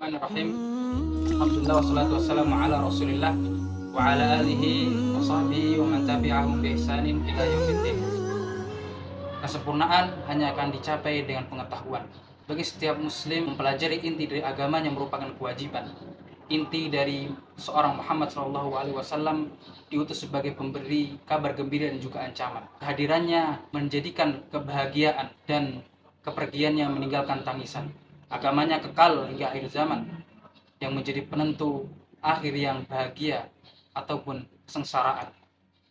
Bismillahirrahmanirrahim. Alhamdulillah wassalatu wassalamu ala Rasulillah wa ala alihi wa sahbihi wa man tabi'ahum bi ihsanin ila yaumiddin. Kesempurnaan hanya akan dicapai dengan pengetahuan. Bagi setiap muslim, mempelajari inti dari agamanya merupakan kewajiban. Inti dari seorang Muhammad SAW diutus sebagai pemberi kabar gembira dan juga ancaman. Kehadirannya menjadikan kebahagiaan dan kepergiannya meninggalkan tangisan. Agamanya kekal hingga akhir zaman, yang menjadi penentu akhir yang bahagia ataupun kesengsaraan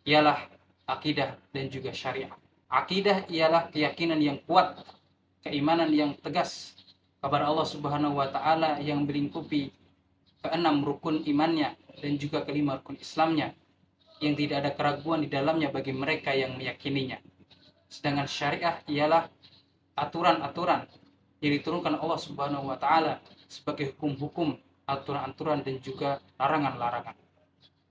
ialah akidah dan juga syariah. Akidah ialah keyakinan yang kuat, keimanan yang tegas kepada Allah Subhanahu wa taala yang melingkupi keenam rukun imannya dan juga kelima rukun Islamnya, yang tidak ada keraguan di dalamnya bagi mereka yang meyakininya. Sedangkan syariah ialah aturan-aturan yang diturunkan Allah Subhanahu wa taala sebagai hukum-hukum, aturan-aturan dan juga larangan-larangan.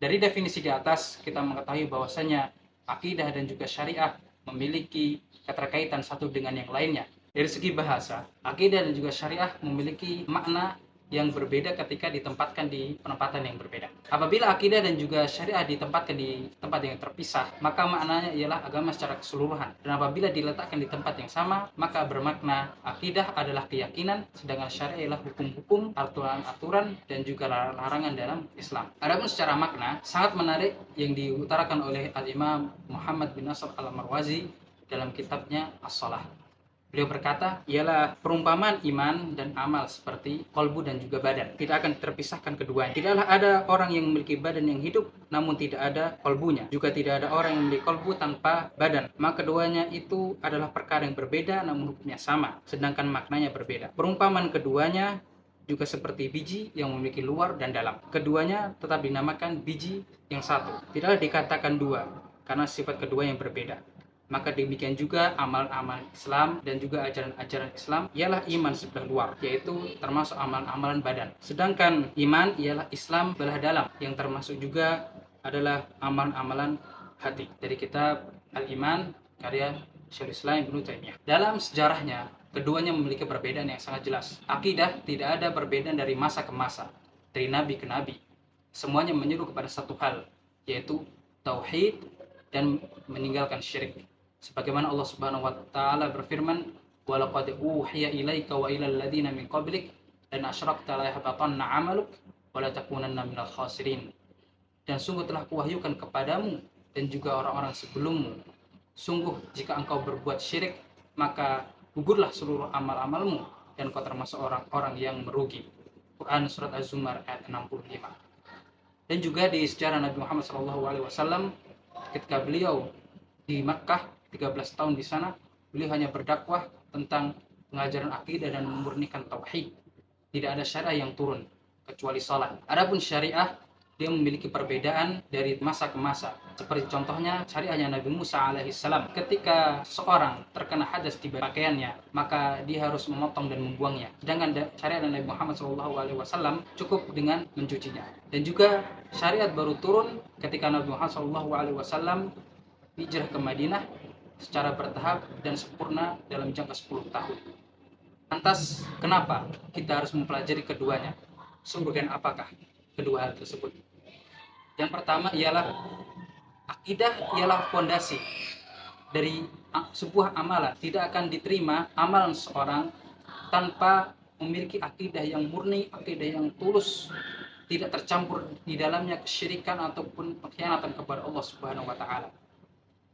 Dari definisi di atas kita mengetahui bahwasanya akidah dan juga syariah memiliki keterkaitan satu dengan yang lainnya. Dari segi bahasa, akidah dan juga syariah memiliki makna yang berbeda ketika ditempatkan di penempatan yang berbeda. Apabila akidah dan juga syariah ditempatkan di tempat yang terpisah, maka maknanya ialah agama secara keseluruhan. Dan apabila diletakkan di tempat yang sama, maka bermakna akidah adalah keyakinan, sedangkan syariah ialah hukum-hukum, aturan-aturan dan juga larangan dalam Islam. Adapun secara makna, sangat menarik yang diutarakan oleh Al-Imam Muhammad bin Nasr Al-Marwazi dalam kitabnya As-Shalah. Beliau berkata, ialah perumpamaan iman dan amal seperti kolbu dan juga badan. Tidak akan terpisahkan keduanya. Tidaklah ada orang yang memiliki badan yang hidup, namun tidak ada kolbunya. Juga tidak ada orang yang memiliki kolbu tanpa badan. Maka keduanya itu adalah perkara yang berbeda, namun hukumnya sama. Sedangkan maknanya berbeda. Perumpamaan keduanya juga seperti biji yang memiliki luar dan dalam. Keduanya tetap dinamakan biji yang satu. Tidaklah dikatakan dua, karena sifat kedua yang berbeda. Maka demikian juga amal-amal Islam dan juga ajaran-ajaran Islam ialah iman sebelah luar, yaitu termasuk amalan-amalan badan. Sedangkan iman ialah Islam belah dalam, yang termasuk juga adalah amalan-amalan hati. Dari kitab Al-Iman karya Syekhul Islam Ibnu Taimiyah. Dalam sejarahnya, keduanya memiliki perbedaan yang sangat jelas. Akidah tidak ada perbedaan dari masa ke masa, dari nabi ke nabi. Semuanya menyeru kepada satu hal, yaitu tauhid dan meninggalkan syirik. Sebagaimana Allah Subhanahu wa taala berfirman, "Wa laqad uhiya ilaika wa ilal ladzina min qablik lan asyrakta la yahbatanna 'amaluk wa la takunanna minal khasirin." Dan sungguh telah kuwahyukan kepadamu dan juga orang-orang sebelummu, sungguh jika engkau berbuat syirik, maka gugurlah seluruh amal-amalmu dan kau termasuk orang-orang yang merugi. Quran surat Az-Zumar ayat 65. Dan juga di sejarah Nabi Muhammad SAW, ketika beliau di Makkah 13 tahun di sana, beliau hanya berdakwah tentang pengajaran akidah dan memurnikan tauhid. Tidak ada syariah yang turun kecuali salat. Adapun syariah, dia memiliki perbedaan dari masa ke masa. Seperti contohnya syariahnya Nabi Musa alaihissalam. Ketika seorang terkena hadas di pakaiannya, maka dia harus memotong dan membuangnya. Sedangkan syariat Nabi Muhammad SAW cukup dengan mencucinya. Dan juga syariat baru turun ketika Nabi Muhammad SAW hijrah ke Madinah secara bertahap dan sempurna dalam jangka 10 tahun. Lantas, kenapa kita harus mempelajari keduanya? Sebagian apakah kedua hal tersebut? Yang pertama ialah akidah ialah fondasi dari sebuah amalan. Tidak akan diterima amalan seorang tanpa memiliki akidah yang murni, akidah yang tulus, tidak tercampur di dalamnya kesyirikan ataupun pengkhianatan kepada Allah Subhanahu wa taala.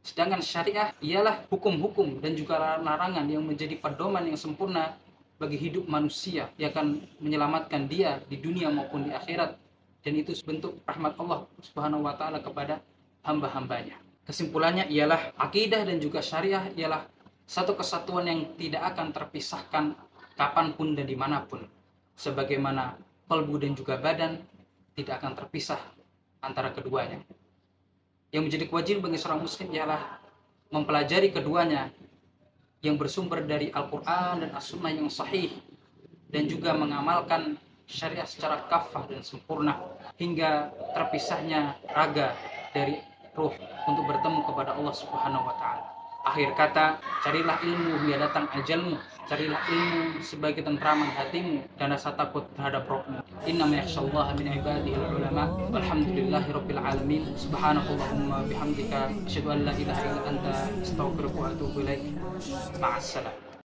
Sedangkan syariah ialah hukum-hukum dan juga larangan yang menjadi pedoman yang sempurna bagi hidup manusia, yang akan menyelamatkan dia di dunia maupun di akhirat, dan itu bentuk rahmat Allah Subhanahu wa taala kepada hamba-hambanya. Kesimpulannya ialah akidah dan juga syariah ialah satu kesatuan yang tidak akan terpisahkan kapanpun dan dimanapun. Sebagaimana kalbu dan juga badan tidak akan terpisah antara keduanya. Yang menjadi kewajiban bagi seorang muslim ialah mempelajari keduanya yang bersumber dari Al-Quran dan As-Sunnah yang sahih, dan juga mengamalkan syariah secara kafah dan sempurna hingga terpisahnya raga dari ruh untuk bertemu kepada Allah Subhanahu wa taala. Akhir kata, carilah ilmu hingga datang ajalmu. Carilah ilmu sebagai tentraman hatimu dan rasa takut terhadap rohmu. Innama yakhshallaha min ibadihil ulama. Walhamdulillahirabbil alamin. Subhanakallahumma bihamdika asyhadu an la ilaha illa anta astaghfiruka wa atubu ilaik. Ma'assalam.